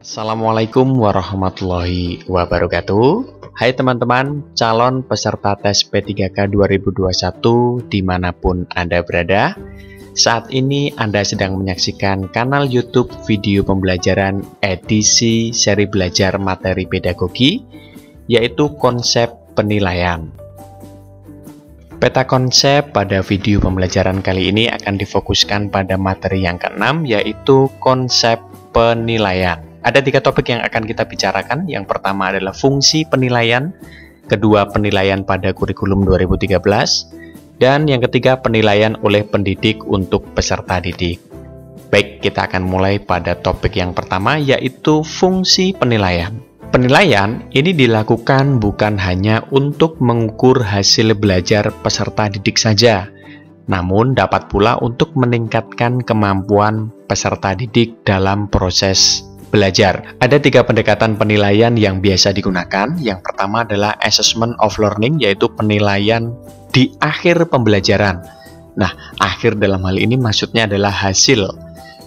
Assalamualaikum warahmatullahi wabarakatuh. Hai teman-teman, calon peserta tes P3K 2021 dimanapun Anda berada. Saat ini Anda sedang menyaksikan kanal YouTube video pembelajaran edisi seri belajar materi pedagogi, yaitu konsep penilaian. Peta konsep pada video pembelajaran kali ini akan difokuskan pada materi yang keenam, yaitu konsep penilaian. Ada 3 topik yang akan kita bicarakan. Yang pertama adalah fungsi penilaian, kedua penilaian pada kurikulum 2013, dan yang ketiga penilaian oleh pendidik untuk peserta didik. Baik, kita akan mulai pada topik yang pertama, yaitu fungsi penilaian. Penilaian ini dilakukan bukan hanya untuk mengukur hasil belajar peserta didik saja, namun dapat pula untuk meningkatkan kemampuan peserta didik dalam proses belajar. Ada 3 pendekatan penilaian yang biasa digunakan. Yang pertama adalah assessment of learning, yaitu penilaian di akhir pembelajaran. Nah, akhir dalam hal ini maksudnya adalah hasil.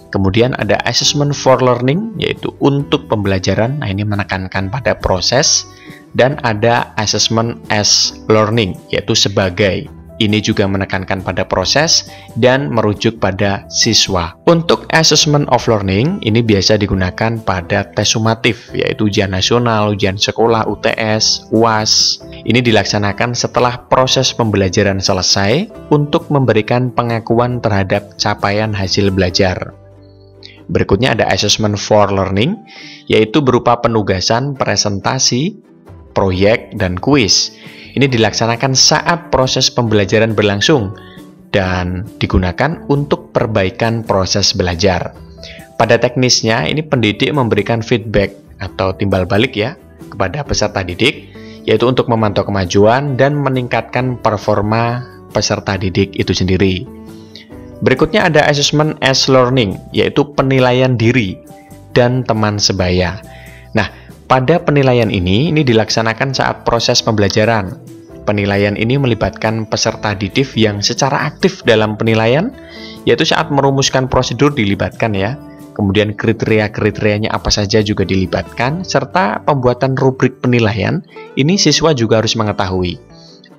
Kemudian ada assessment for learning, yaitu untuk pembelajaran. Nah, ini menekankan pada proses. Dan ada assessment as learning, yaitu sebagai. Ini juga menekankan pada proses dan merujuk pada siswa. Untuk assessment of learning, ini biasa digunakan pada tes sumatif, yaitu ujian nasional, ujian sekolah, UTS, UAS. Ini dilaksanakan setelah proses pembelajaran selesai untuk memberikan pengakuan terhadap capaian hasil belajar. Berikutnya ada assessment for learning, yaitu berupa penugasan, presentasi, proyek, dan kuis. Ini dilaksanakan saat proses pembelajaran berlangsung dan digunakan untuk perbaikan proses belajar. Pada teknisnya, ini pendidik memberikan feedback atau timbal balik ya kepada peserta didik, yaitu untuk memantau kemajuan dan meningkatkan performa peserta didik itu sendiri. Berikutnya ada assessment as learning, yaitu penilaian diri dan teman sebaya. Nah, pada penilaian ini dilaksanakan saat proses pembelajaran. Penilaian ini melibatkan peserta didik yang secara aktif dalam penilaian, yaitu saat merumuskan prosedur dilibatkan ya. Kemudian kriteria-kriterianya apa saja juga dilibatkan, serta pembuatan rubrik penilaian, ini siswa juga harus mengetahui,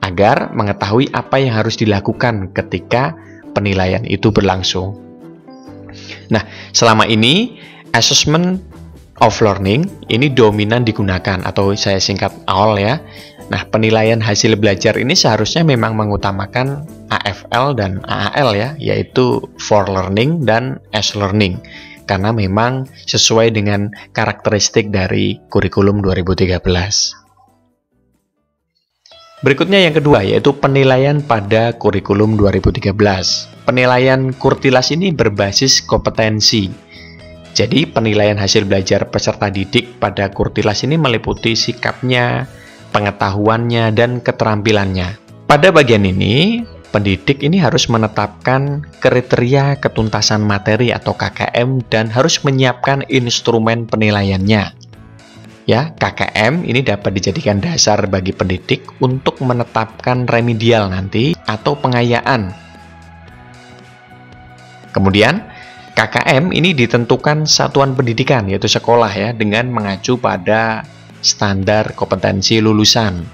agar mengetahui apa yang harus dilakukan ketika penilaian itu berlangsung. Nah, selama ini assessment of learning ini dominan digunakan, atau saya singkat AOL ya. Nah, penilaian hasil belajar ini seharusnya memang mengutamakan AFL dan AAL ya, yaitu for learning dan as learning, karena memang sesuai dengan karakteristik dari kurikulum 2013. Berikutnya yang kedua, yaitu penilaian pada kurikulum 2013. Penilaian Kurtilas ini berbasis kompetensi. Jadi, penilaian hasil belajar peserta didik pada Kurtilas ini meliputi sikapnya, pengetahuannya, dan keterampilannya. Pada bagian ini, pendidik ini harus menetapkan kriteria ketuntasan materi atau KKM dan harus menyiapkan instrumen penilaiannya. Ya, KKM ini dapat dijadikan dasar bagi pendidik untuk menetapkan remedial nanti atau pengayaan. Kemudian, KKM ini ditentukan satuan pendidikan, yaitu sekolah ya, dengan mengacu pada standar kompetensi lulusan.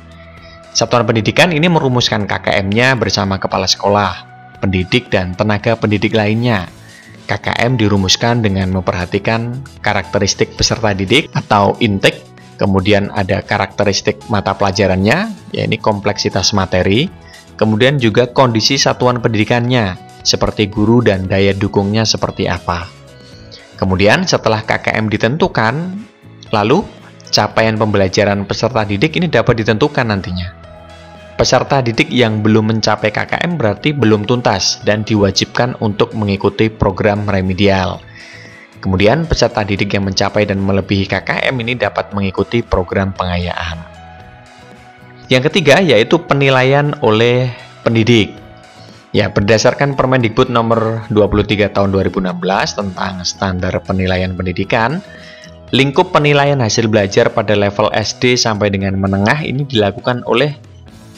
Satuan pendidikan ini merumuskan KKM-nya bersama kepala sekolah, pendidik, dan tenaga pendidik lainnya. KKM dirumuskan dengan memperhatikan karakteristik peserta didik atau intake, kemudian ada karakteristik mata pelajarannya, yaitu kompleksitas materi, kemudian juga kondisi satuan pendidikannya, seperti guru dan daya dukungnya seperti apa. Kemudian setelah KKM ditentukan, lalu capaian pembelajaran peserta didik ini dapat ditentukan nantinya. Peserta didik yang belum mencapai KKM berarti belum tuntas dan diwajibkan untuk mengikuti program remedial. Kemudian peserta didik yang mencapai dan melebihi KKM ini dapat mengikuti program pengayaan. Yang ketiga yaitu penilaian oleh pendidik. Ya, berdasarkan Permendikbud nomor 23 tahun 2016 tentang standar penilaian pendidikan, lingkup penilaian hasil belajar pada level SD sampai dengan menengah ini dilakukan oleh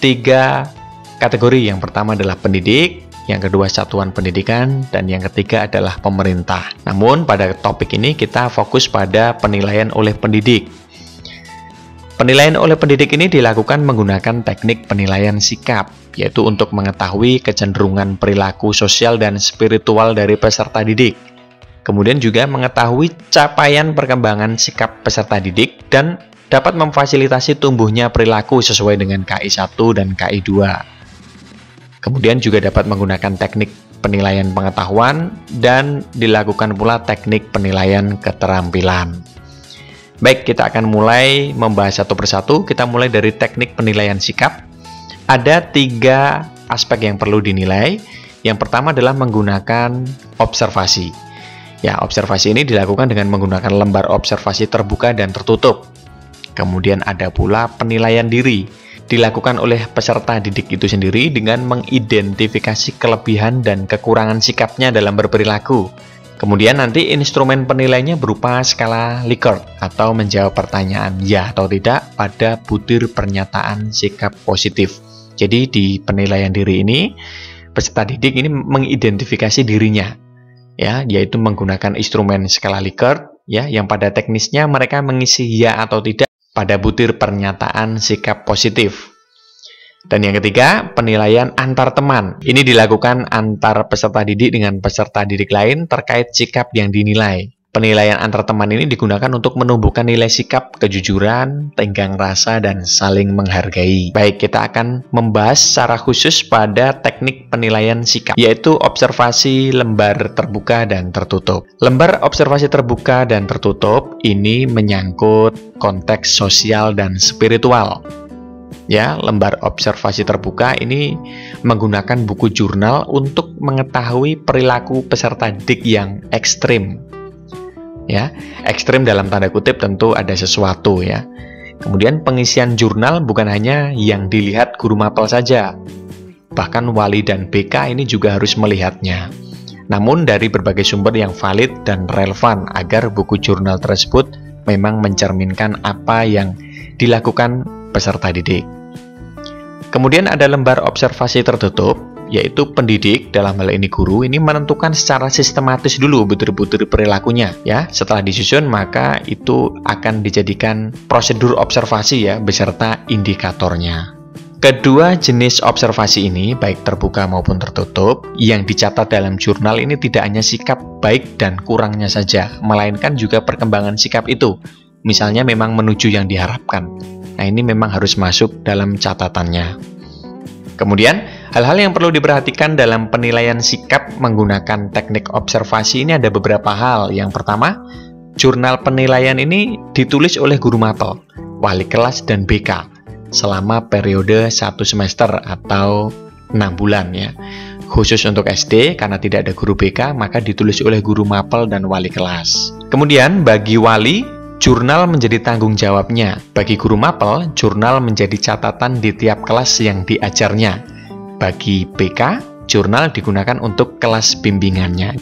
3 kategori. Yang pertama adalah pendidik, yang kedua satuan pendidikan, dan yang ketiga adalah pemerintah. Namun pada topik ini kita fokus pada penilaian oleh pendidik. Penilaian oleh pendidik ini dilakukan menggunakan teknik penilaian sikap, yaitu untuk mengetahui kecenderungan perilaku sosial dan spiritual dari peserta didik. Kemudian juga mengetahui capaian perkembangan sikap peserta didik dan dapat memfasilitasi tumbuhnya perilaku sesuai dengan KI 1 dan KI 2. Kemudian juga dapat menggunakan teknik penilaian pengetahuan dan dilakukan pula teknik penilaian keterampilan. Baik, kita akan mulai membahas satu persatu. Kita mulai dari teknik penilaian sikap. Ada 3 aspek yang perlu dinilai. Yang pertama adalah menggunakan observasi. Ya, observasi ini dilakukan dengan menggunakan lembar observasi terbuka dan tertutup. Kemudian ada pula penilaian diri. Dilakukan oleh peserta didik itu sendiri dengan mengidentifikasi kelebihan dan kekurangan sikapnya dalam berperilaku. Kemudian nanti instrumen penilainya berupa skala Likert atau menjawab pertanyaan ya atau tidak pada butir pernyataan sikap positif. Jadi di penilaian diri ini peserta didik ini mengidentifikasi dirinya, ya, yaitu menggunakan instrumen skala Likert, ya, yang pada teknisnya mereka mengisi ya atau tidak pada butir pernyataan sikap positif. Dan yang ketiga, penilaian antar teman. Ini dilakukan antar peserta didik dengan peserta didik lain terkait sikap yang dinilai. Penilaian antar teman ini digunakan untuk menumbuhkan nilai sikap, kejujuran, tenggang rasa, dan saling menghargai. Baik, kita akan membahas secara khusus pada teknik penilaian sikap, yaitu observasi lembar terbuka dan tertutup. Lembar observasi terbuka dan tertutup ini menyangkut konteks sosial dan spiritual. Ya, lembar observasi terbuka ini menggunakan buku jurnal untuk mengetahui perilaku peserta didik yang ekstrim. Ya, ekstrim dalam tanda kutip tentu ada sesuatu ya. Kemudian pengisian jurnal bukan hanya yang dilihat guru mapel saja. Bahkan wali dan BK ini juga harus melihatnya. Namun dari berbagai sumber yang valid dan relevan agar buku jurnal tersebut memang mencerminkan apa yang dilakukan peserta didik. Kemudian ada lembar observasi tertutup, yaitu pendidik, dalam hal ini guru, ini menentukan secara sistematis dulu butir-butir perilakunya. Ya, setelah disusun maka itu akan dijadikan prosedur observasi ya, beserta indikatornya. Kedua jenis observasi ini, baik terbuka maupun tertutup, yang dicatat dalam jurnal ini tidak hanya sikap baik dan kurangnya saja, melainkan juga perkembangan sikap itu. Misalnya memang menuju yang diharapkan. Nah, ini memang harus masuk dalam catatannya. Kemudian, hal-hal yang perlu diperhatikan dalam penilaian sikap menggunakan teknik observasi ini ada beberapa hal. Yang pertama, jurnal penilaian ini ditulis oleh guru mapel, wali kelas, dan BK selama periode 1 semester atau 6 bulan ya. Khusus untuk SD, karena tidak ada guru BK, maka ditulis oleh guru mapel dan wali kelas. Kemudian, bagi wali, jurnal menjadi tanggung jawabnya. Bagi guru mapel, jurnal menjadi catatan di tiap kelas yang diajarnya. Bagi BK, jurnal digunakan untuk kelas bimbingannya.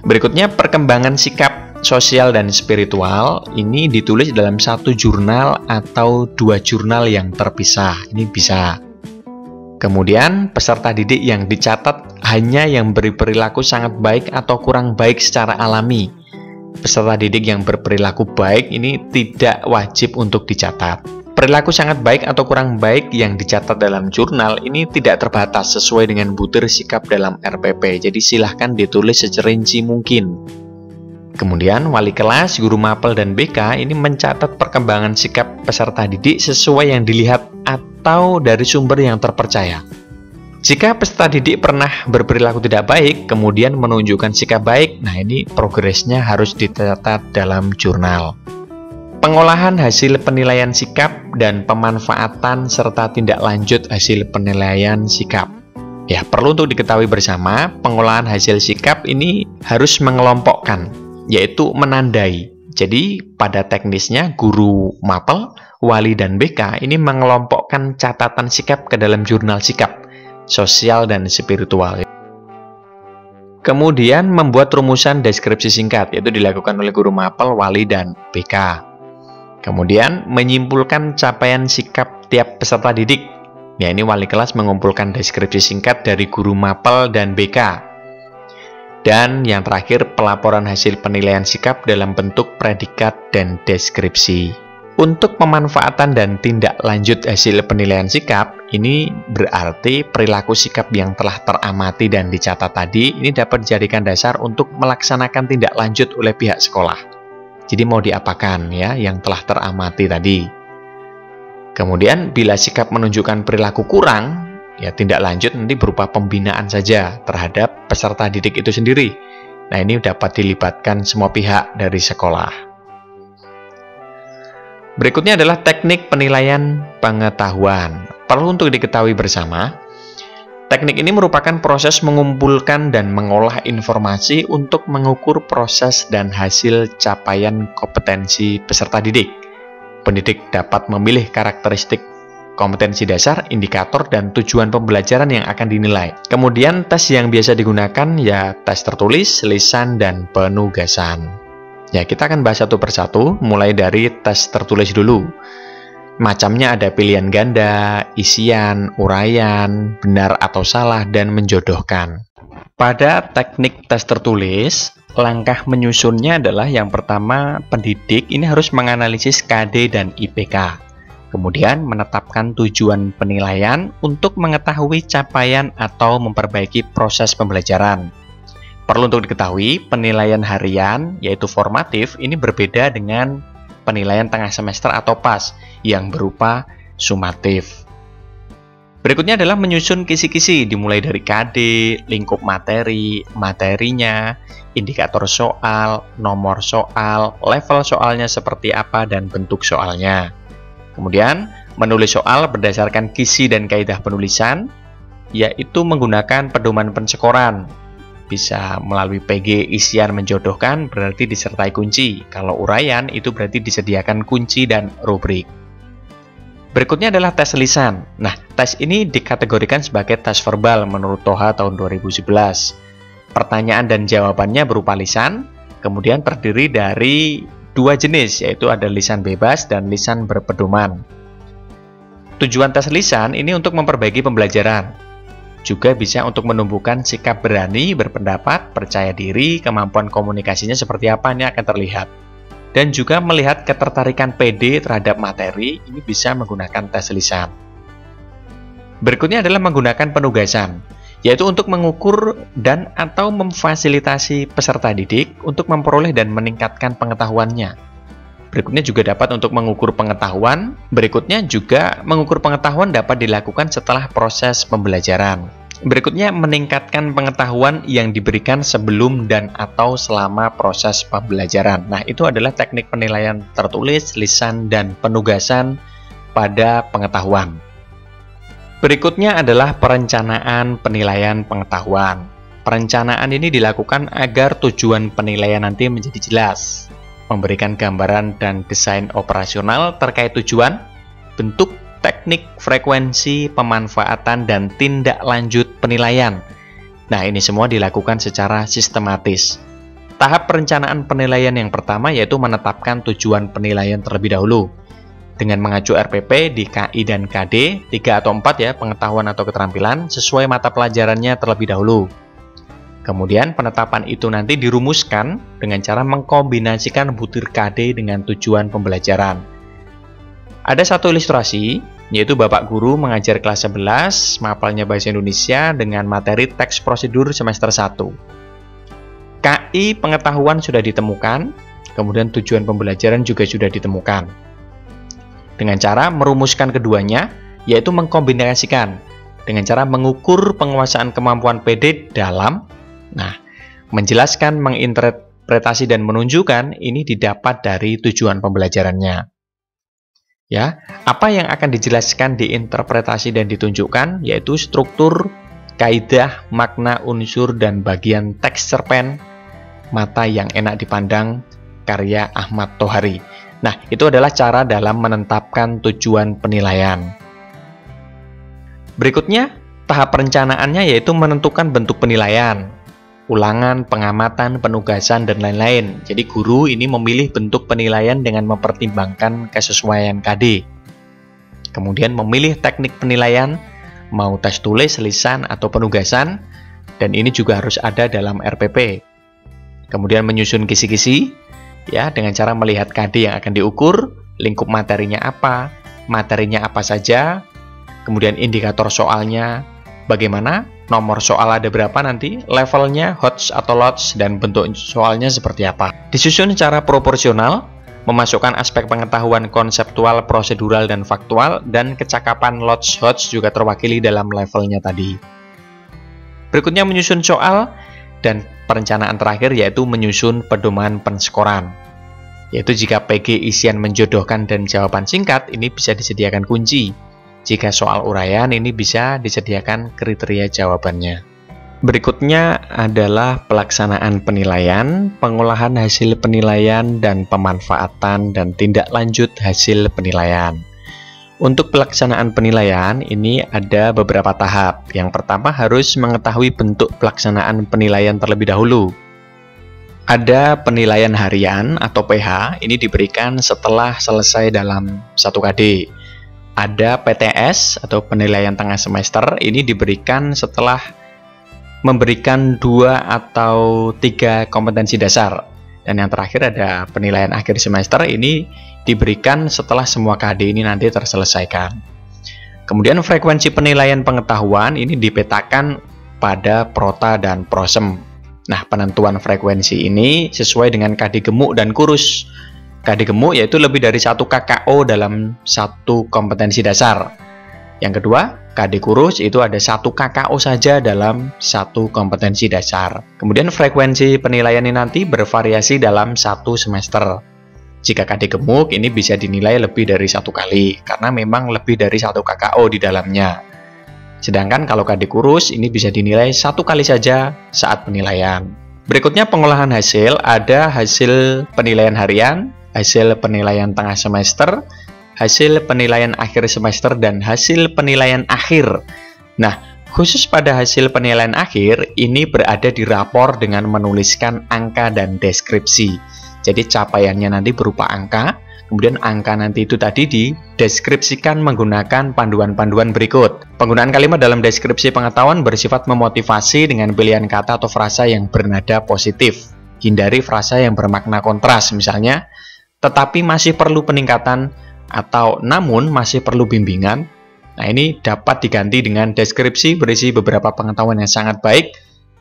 Berikutnya, perkembangan sikap sosial dan spiritual ini ditulis dalam satu jurnal atau 2 jurnal yang terpisah. Ini bisa. Kemudian, peserta didik yang dicatat hanya yang berperilaku sangat baik atau kurang baik secara alami. Peserta didik yang berperilaku baik ini tidak wajib untuk dicatat. Perilaku sangat baik atau kurang baik yang dicatat dalam jurnal ini tidak terbatas sesuai dengan butir sikap dalam RPP. Jadi silahkan ditulis secerinci mungkin. Kemudian wali kelas, guru mapel, dan BK ini mencatat perkembangan sikap peserta didik sesuai yang dilihat atau dari sumber yang terpercaya. Jika peserta didik pernah berperilaku tidak baik, kemudian menunjukkan sikap baik, nah ini progresnya harus dicatat dalam jurnal. Pengolahan hasil penilaian sikap dan pemanfaatan serta tindak lanjut hasil penilaian sikap. Ya, perlu untuk diketahui bersama, pengolahan hasil sikap ini harus mengelompokkan, yaitu menandai. Jadi, pada teknisnya guru mapel, wali, dan BK ini mengelompokkan catatan sikap ke dalam jurnal sikap sosial dan spiritual. Kemudian membuat rumusan deskripsi singkat, yaitu dilakukan oleh guru mapel, wali, dan BK. Kemudian menyimpulkan capaian sikap tiap peserta didik. Ya, ini wali kelas mengumpulkan deskripsi singkat dari guru mapel dan BK. Dan yang terakhir, pelaporan hasil penilaian sikap dalam bentuk predikat dan deskripsi. Untuk pemanfaatan dan tindak lanjut hasil penilaian sikap, ini berarti perilaku sikap yang telah teramati dan dicatat tadi, ini dapat dijadikan dasar untuk melaksanakan tindak lanjut oleh pihak sekolah. Jadi mau diapakan ya yang telah teramati tadi. Kemudian bila sikap menunjukkan perilaku kurang, ya tindak lanjut nanti berupa pembinaan saja terhadap peserta didik itu sendiri. Nah, ini dapat dilibatkan semua pihak dari sekolah. Berikutnya adalah teknik penilaian pengetahuan. Perlu untuk diketahui bersama, teknik ini merupakan proses mengumpulkan dan mengolah informasi untuk mengukur proses dan hasil capaian kompetensi peserta didik. Pendidik dapat memilih karakteristik kompetensi dasar, indikator, dan tujuan pembelajaran yang akan dinilai. Kemudian tes yang biasa digunakan ya tes tertulis, lisan, dan penugasan. Ya, kita akan bahas satu persatu, mulai dari tes tertulis dulu. Macamnya ada pilihan ganda, isian, uraian, benar atau salah, dan menjodohkan. Pada teknik tes tertulis, langkah menyusunnya adalah yang pertama, pendidik ini harus menganalisis KD dan IPK. Kemudian menetapkan tujuan penilaian untuk mengetahui capaian atau memperbaiki proses pembelajaran. Perlu untuk diketahui, penilaian harian, yaitu formatif, ini berbeda dengan penilaian tengah semester atau PAS, yang berupa sumatif. Berikutnya adalah menyusun kisi-kisi, dimulai dari KD, lingkup materi, materinya, indikator soal, nomor soal, level soalnya seperti apa, dan bentuk soalnya. Kemudian, menulis soal berdasarkan kisi dan kaidah penulisan, yaitu menggunakan pedoman penskoran. Bisa melalui PG isian menjodohkan berarti disertai kunci. Kalau uraian itu berarti disediakan kunci dan rubrik. Berikutnya adalah tes lisan. Nah, tes ini dikategorikan sebagai tes verbal menurut Toha tahun 2011. Pertanyaan dan jawabannya berupa lisan, kemudian terdiri dari dua jenis, yaitu ada lisan bebas dan lisan berpedoman. Tujuan tes lisan ini untuk memperbaiki pembelajaran. Juga bisa untuk menumbuhkan sikap berani, berpendapat, percaya diri, kemampuan komunikasinya seperti apa ini akan terlihat. Dan juga melihat ketertarikan PD terhadap materi, ini bisa menggunakan tes lisan. Berikutnya adalah menggunakan penugasan, yaitu untuk mengukur dan atau memfasilitasi peserta didik untuk memperoleh dan meningkatkan pengetahuannya. Berikutnya juga dapat untuk mengukur pengetahuan. Berikutnya juga mengukur pengetahuan dapat dilakukan setelah proses pembelajaran. Berikutnya meningkatkan pengetahuan yang diberikan sebelum dan atau selama proses pembelajaran. Nah, itu adalah teknik penilaian tertulis, lisan, dan penugasan pada pengetahuan. Berikutnya adalah perencanaan penilaian pengetahuan. Perencanaan ini dilakukan agar tujuan penilaian nanti menjadi jelas, memberikan gambaran dan desain operasional terkait tujuan, bentuk, teknik, frekuensi, pemanfaatan, dan tindak lanjut penilaian. Nah, ini semua dilakukan secara sistematis. Tahap perencanaan penilaian yang pertama yaitu menetapkan tujuan penilaian terlebih dahulu. Dengan mengacu RPP di KI dan KD, 3 atau 4 ya, pengetahuan atau keterampilan, sesuai mata pelajarannya terlebih dahulu. Kemudian penetapan itu nanti dirumuskan dengan cara mengkombinasikan butir KD dengan tujuan pembelajaran. Ada satu ilustrasi, yaitu Bapak Guru mengajar kelas 11, mapelnya Bahasa Indonesia dengan materi teks prosedur semester 1. KI pengetahuan sudah ditemukan, kemudian tujuan pembelajaran juga sudah ditemukan. Dengan cara merumuskan keduanya, yaitu mengkombinasikan dengan cara mengukur penguasaan kemampuan PD dalam, menjelaskan, menginterpretasi, dan menunjukkan ini didapat dari tujuan pembelajarannya. Ya, apa yang akan dijelaskan, diinterpretasi, dan ditunjukkan yaitu struktur, kaidah, makna, unsur, dan bagian teks cerpen Mata yang Enak Dipandang karya Ahmad Tohari. Nah, itu adalah cara dalam menetapkan tujuan penilaian. Berikutnya, tahap perencanaannya yaitu menentukan bentuk penilaian, ulangan, pengamatan, penugasan, dan lain-lain. Jadi guru ini memilih bentuk penilaian dengan mempertimbangkan kesesuaian KD. Kemudian memilih teknik penilaian, mau tes tulis, lisan, atau penugasan, dan ini juga harus ada dalam RPP. Kemudian menyusun kisi-kisi, ya, dengan cara melihat KD yang akan diukur, lingkup materinya apa saja, kemudian indikator soalnya bagaimana, nomor soal ada berapa nanti, levelnya, HOTS atau LOTS, dan bentuk soalnya seperti apa. Disusun secara proporsional, memasukkan aspek pengetahuan konseptual, prosedural, dan faktual, dan kecakapan LOTS HOTS juga terwakili dalam levelnya tadi. Berikutnya menyusun soal, dan perencanaan terakhir yaitu menyusun pedoman penskoran. Yaitu jika PG isian menjodohkan dan jawaban singkat, ini bisa disediakan kunci. Jika soal uraian, ini bisa disediakan kriteria jawabannya. Berikutnya adalah pelaksanaan penilaian, pengolahan hasil penilaian, dan pemanfaatan dan tindak lanjut hasil penilaian. Untuk pelaksanaan penilaian, ini ada beberapa tahap. Yang pertama harus mengetahui bentuk pelaksanaan penilaian terlebih dahulu. Ada penilaian harian atau PH, ini diberikan setelah selesai dalam 1 KD. Ada PTS atau penilaian tengah semester, ini diberikan setelah memberikan 2 atau 3 kompetensi dasar. Dan yang terakhir ada penilaian akhir semester, ini diberikan setelah semua KD ini nanti terselesaikan. Kemudian frekuensi penilaian pengetahuan ini dipetakan pada Prota dan Prosem. Nah, penentuan frekuensi ini sesuai dengan KD gemuk dan kurus. KD gemuk yaitu lebih dari 1 KKO dalam 1 kompetensi dasar. Yang kedua, KD kurus itu ada 1 KKO saja dalam 1 kompetensi dasar. Kemudian frekuensi penilaian ini nanti bervariasi dalam 1 semester. Jika KD gemuk ini bisa dinilai lebih dari 1 kali, karena memang lebih dari 1 KKO di dalamnya. Sedangkan kalau KD kurus ini bisa dinilai 1 kali saja saat penilaian. Berikutnya pengolahan hasil, ada hasil penilaian harian, hasil penilaian tengah semester, hasil penilaian akhir semester, dan hasil penilaian akhir. Nah, khusus pada hasil penilaian akhir, ini berada di rapor dengan menuliskan angka dan deskripsi. Jadi capaiannya nanti berupa angka, kemudian angka nanti itu tadi dideskripsikan menggunakan panduan-panduan berikut. Penggunaan kalimat dalam deskripsi pengetahuan bersifat memotivasi dengan pilihan kata atau frasa yang bernada positif. Hindari frasa yang bermakna kontras, misalnya, tetapi masih perlu peningkatan, atau namun masih perlu bimbingan. Nah, ini dapat diganti dengan deskripsi berisi beberapa pengetahuan yang sangat baik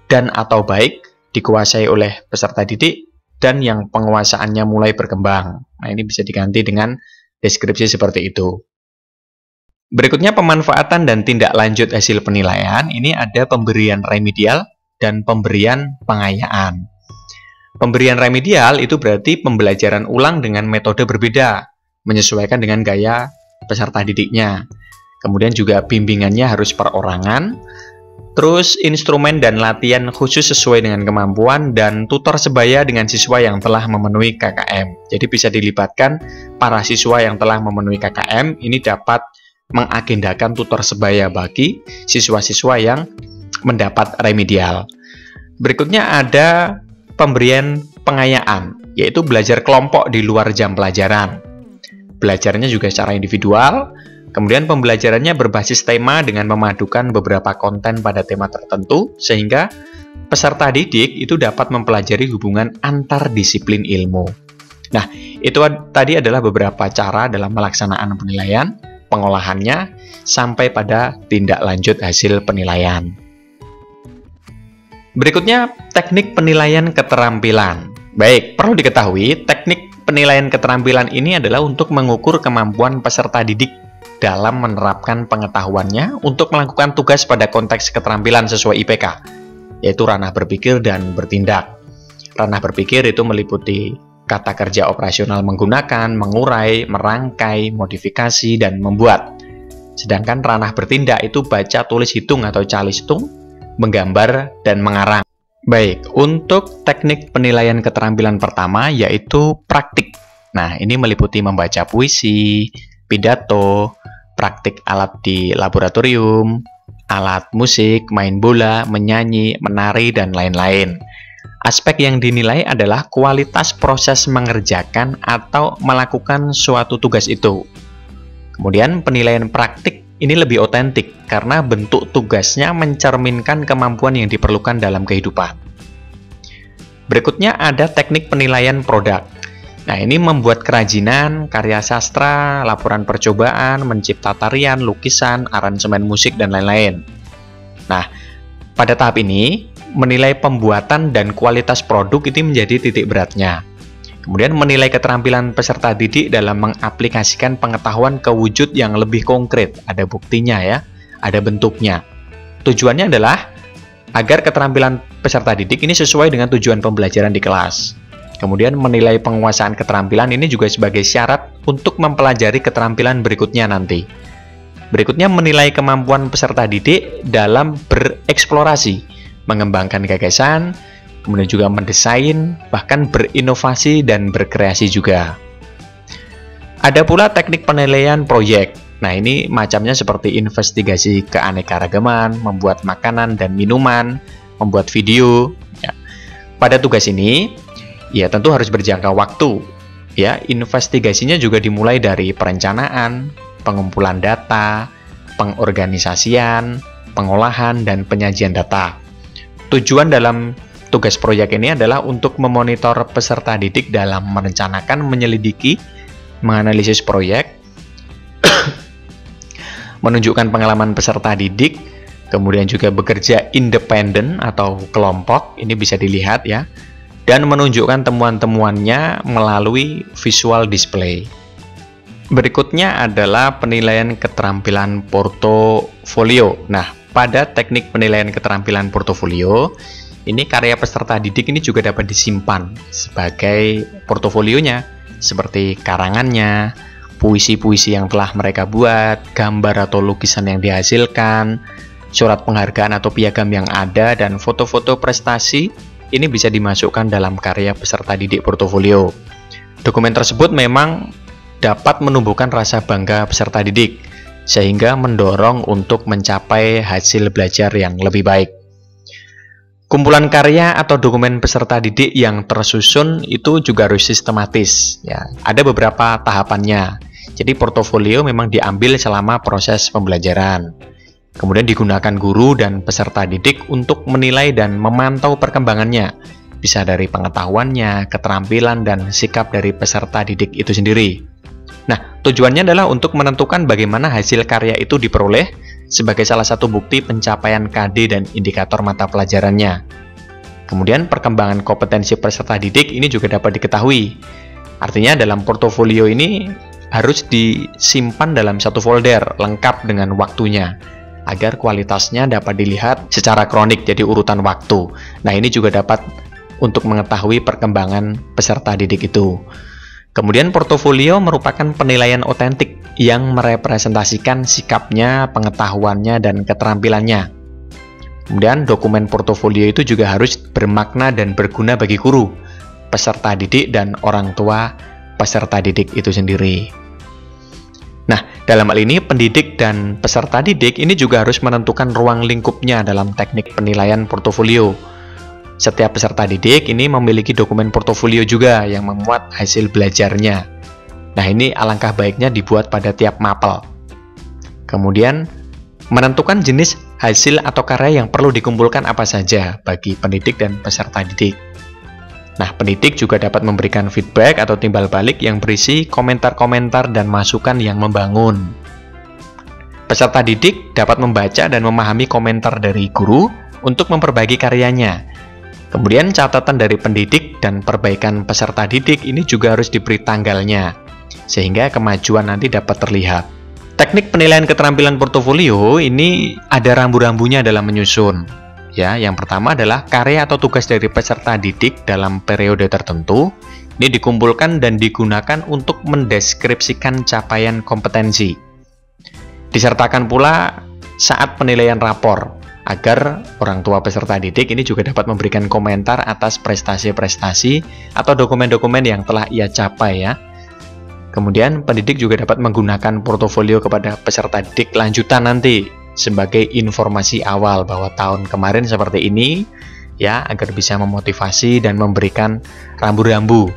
dan atau baik dikuasai oleh peserta didik dan yang penguasaannya mulai berkembang. Nah, ini bisa diganti dengan deskripsi seperti itu. Berikutnya pemanfaatan dan tindak lanjut hasil penilaian. Ini ada pemberian remedial dan pemberian pengayaan. Pemberian remedial itu berarti pembelajaran ulang dengan metode berbeda, menyesuaikan dengan gaya peserta didiknya. Kemudian juga bimbingannya harus perorangan, terus instrumen dan latihan khusus sesuai dengan kemampuan, dan tutor sebaya dengan siswa yang telah memenuhi KKM. Jadi bisa dilibatkan para siswa yang telah memenuhi KKM, ini dapat mengagendakan tutor sebaya bagi siswa-siswa yang mendapat remedial. Berikutnya ada pemberian pengayaan, yaitu belajar kelompok di luar jam pelajaran. Belajarnya juga secara individual, kemudian pembelajarannya berbasis tema dengan memadukan beberapa konten pada tema tertentu, sehingga peserta didik itu dapat mempelajari hubungan antar disiplin ilmu. Nah, itu tadi adalah beberapa cara dalam melaksanaan penilaian, pengolahannya, sampai pada tindak lanjut hasil penilaian. Berikutnya, teknik penilaian keterampilan. Baik, perlu diketahui, teknik penilaian keterampilan ini adalah untuk mengukur kemampuan peserta didik dalam menerapkan pengetahuannya untuk melakukan tugas pada konteks keterampilan sesuai IPK, yaitu ranah berpikir dan bertindak. Ranah berpikir itu meliputi kata kerja operasional menggunakan, mengurai, merangkai, modifikasi, dan membuat. Sedangkan ranah bertindak itu baca, tulis, hitung atau calistung, menggambar, dan mengarang. Baik, untuk teknik penilaian keterampilan pertama yaitu praktik. Nah, ini meliputi membaca puisi, pidato, praktik alat di laboratorium, alat musik, main bola, menyanyi, menari, dan lain-lain. Aspek yang dinilai adalah kualitas proses mengerjakan atau melakukan suatu tugas itu. Kemudian penilaian praktik ini lebih otentik karena bentuk tugasnya mencerminkan kemampuan yang diperlukan dalam kehidupan. Berikutnya ada teknik penilaian produk. Nah, ini membuat kerajinan, karya sastra, laporan percobaan, mencipta tarian, lukisan, aransemen musik, dan lain-lain. Nah, pada tahap ini, menilai pembuatan dan kualitas produk ini menjadi titik beratnya. Kemudian menilai keterampilan peserta didik dalam mengaplikasikan pengetahuan ke wujud yang lebih konkret. Ada buktinya ya, ada bentuknya. Tujuannya adalah agar keterampilan peserta didik ini sesuai dengan tujuan pembelajaran di kelas. Kemudian menilai penguasaan keterampilan ini juga sebagai syarat untuk mempelajari keterampilan berikutnya nanti. Berikutnya menilai kemampuan peserta didik dalam bereksplorasi, mengembangkan gagasan, kemudian juga mendesain, bahkan berinovasi dan berkreasi juga. Ada pula teknik penilaian proyek. Nah, ini macamnya seperti investigasi keanekaragaman, membuat makanan dan minuman, membuat video. Ya. Pada tugas ini, ya tentu harus berjangka waktu. Ya, investigasinya juga dimulai dari perencanaan, pengumpulan data, pengorganisasian, pengolahan, dan penyajian data. Tujuan dalam tugas proyek ini adalah untuk memonitor peserta didik dalam merencanakan, menyelidiki, menganalisis proyek, menunjukkan pengalaman peserta didik, kemudian juga bekerja independen atau kelompok, ini bisa dilihat ya, dan menunjukkan temuan-temuannya melalui visual display. Berikutnya adalah penilaian keterampilan portofolio. Nah, pada teknik penilaian keterampilan portofolio, ini karya peserta didik ini juga dapat disimpan sebagai portofolionya, seperti karangannya, puisi-puisi yang telah mereka buat, gambar atau lukisan yang dihasilkan, surat penghargaan atau piagam yang ada, dan foto-foto prestasi ini bisa dimasukkan dalam karya peserta didik portofolio. Dokumen tersebut memang dapat menumbuhkan rasa bangga peserta didik, sehingga mendorong untuk mencapai hasil belajar yang lebih baik. Kumpulan karya atau dokumen peserta didik yang tersusun itu juga harus sistematis. Ya, ada beberapa tahapannya. Jadi portofolio memang diambil selama proses pembelajaran. Kemudian digunakan guru dan peserta didik untuk menilai dan memantau perkembangannya. Bisa dari pengetahuannya, keterampilan, dan sikap dari peserta didik itu sendiri. Nah, tujuannya adalah untuk menentukan bagaimana hasil karya itu diperoleh sebagai salah satu bukti pencapaian KD dan indikator mata pelajarannya. Kemudian perkembangan kompetensi peserta didik ini juga dapat diketahui. Artinya dalam portofolio ini harus disimpan dalam satu folder lengkap dengan waktunya, agar kualitasnya dapat dilihat secara kronik, jadi urutan waktu. Nah, ini juga dapat untuk mengetahui perkembangan peserta didik itu. Kemudian portofolio merupakan penilaian otentik yang merepresentasikan sikapnya, pengetahuannya, dan keterampilannya. Kemudian dokumen portofolio itu juga harus bermakna dan berguna bagi guru, peserta didik, dan orang tua peserta didik itu sendiri. Nah, dalam hal ini pendidik dan peserta didik ini juga harus menentukan ruang lingkupnya dalam teknik penilaian portofolio. Setiap peserta didik ini memiliki dokumen portofolio juga yang memuat hasil belajarnya. Nah, ini alangkah baiknya dibuat pada tiap mapel. Kemudian, menentukan jenis hasil atau karya yang perlu dikumpulkan apa saja bagi pendidik dan peserta didik. Nah, pendidik juga dapat memberikan feedback atau timbal balik yang berisi komentar-komentar dan masukan yang membangun. Peserta didik dapat membaca dan memahami komentar dari guru untuk memperbaiki karyanya. Kemudian catatan dari pendidik dan perbaikan peserta didik ini juga harus diberi tanggalnya, sehingga kemajuan nanti dapat terlihat. Teknik penilaian keterampilan portofolio ini ada rambu-rambunya dalam menyusun. Ya, yang pertama adalah karya atau tugas dari peserta didik dalam periode tertentu. Ini dikumpulkan dan digunakan untuk mendeskripsikan capaian kompetensi. Disertakan pula saat penilaian rapor, agar orang tua peserta didik ini juga dapat memberikan komentar atas prestasi-prestasi atau dokumen-dokumen yang telah ia capai ya. Kemudian pendidik juga dapat menggunakan portofolio kepada peserta didik lanjutan nanti sebagai informasi awal bahwa tahun kemarin seperti ini ya, agar bisa memotivasi dan memberikan rambu-rambu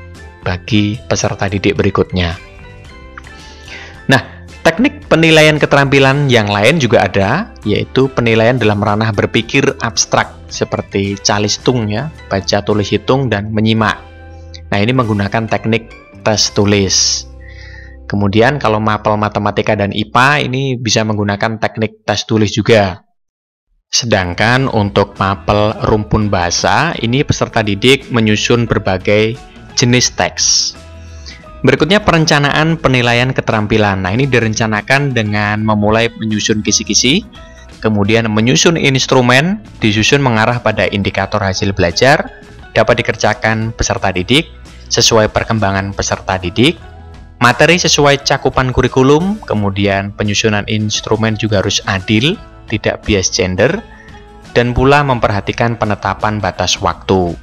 bagi peserta didik berikutnya. Nah, Teknik penilaian keterampilan yang lain juga ada, yaitu penilaian dalam ranah berpikir abstrak seperti calistung ya, baca tulis hitung dan menyimak. Nah, ini menggunakan teknik tes tulis. Kemudian kalau mapel matematika dan IPA ini bisa menggunakan teknik tes tulis juga. Sedangkan untuk mapel rumpun bahasa, ini peserta didik menyusun berbagai jenis teks. Berikutnya perencanaan penilaian keterampilan. Nah, ini direncanakan dengan memulai menyusun kisi-kisi, kemudian menyusun instrumen, disusun mengarah pada indikator hasil belajar, dapat dikerjakan peserta didik, sesuai perkembangan peserta didik, materi sesuai cakupan kurikulum, kemudian penyusunan instrumen juga harus adil, tidak bias gender, dan pula memperhatikan penetapan batas waktu.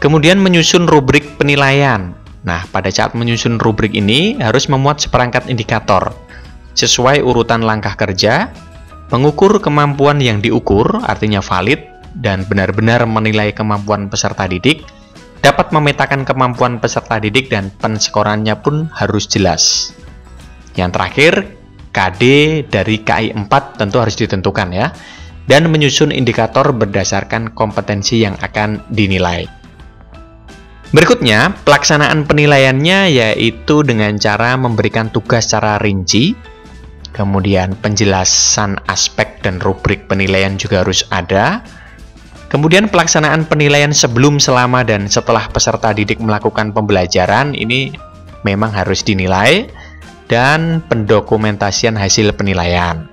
Kemudian menyusun rubrik penilaian. Nah, pada saat menyusun rubrik ini harus memuat seperangkat indikator sesuai urutan langkah kerja, mengukur kemampuan yang diukur, artinya valid, dan benar-benar menilai kemampuan peserta didik, dapat memetakan kemampuan peserta didik dan penskorannya pun harus jelas. Yang terakhir, KD dari KI 4 tentu harus ditentukan ya, dan menyusun indikator berdasarkan kompetensi yang akan dinilai. Berikutnya, pelaksanaan penilaiannya yaitu dengan cara memberikan tugas secara rinci, kemudian penjelasan aspek dan rubrik penilaian juga harus ada, kemudian pelaksanaan penilaian sebelum, selama, dan setelah peserta didik melakukan pembelajaran ini memang harus dinilai, dan pendokumentasian hasil penilaian.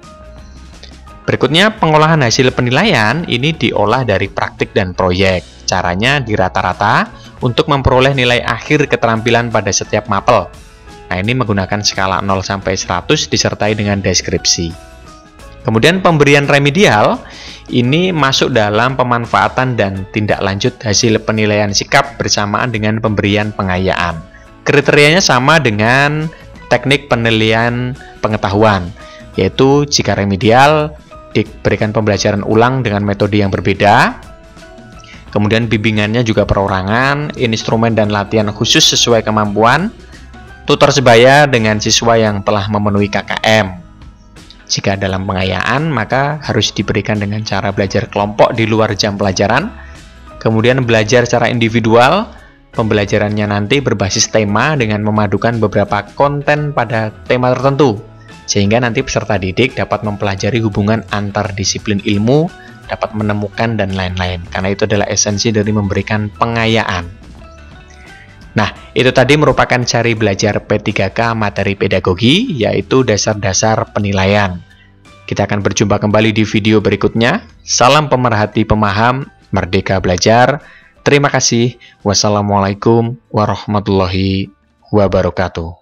Berikutnya, pengolahan hasil penilaian ini diolah dari praktik dan proyek. Caranya di rata-rata untuk memperoleh nilai akhir keterampilan pada setiap mapel. Nah, ini menggunakan skala 0 sampai 100 disertai dengan deskripsi. Kemudian pemberian remedial ini masuk dalam pemanfaatan dan tindak lanjut hasil penilaian sikap bersamaan dengan pemberian pengayaan. Kriterianya sama dengan teknik penilaian pengetahuan, yaitu jika remedial diberikan pembelajaran ulang dengan metode yang berbeda. Kemudian bimbingannya juga perorangan, instrumen dan latihan khusus sesuai kemampuan, tutor sebaya dengan siswa yang telah memenuhi KKM. Jika dalam pengayaan, maka harus diberikan dengan cara belajar kelompok di luar jam pelajaran, kemudian belajar secara individual, pembelajarannya nanti berbasis tema dengan memadukan beberapa konten pada tema tertentu, sehingga nanti peserta didik dapat mempelajari hubungan antar disiplin ilmu, dapat menemukan dan lain-lain, karena itu adalah esensi dari memberikan pengayaan. Nah, itu tadi merupakan cari belajar P3K materi pedagogi, yaitu dasar-dasar penilaian. Kita akan berjumpa kembali di video berikutnya. Salam pemerhati pemaham, merdeka belajar. Terima kasih. Wassalamualaikum warahmatullahi wabarakatuh.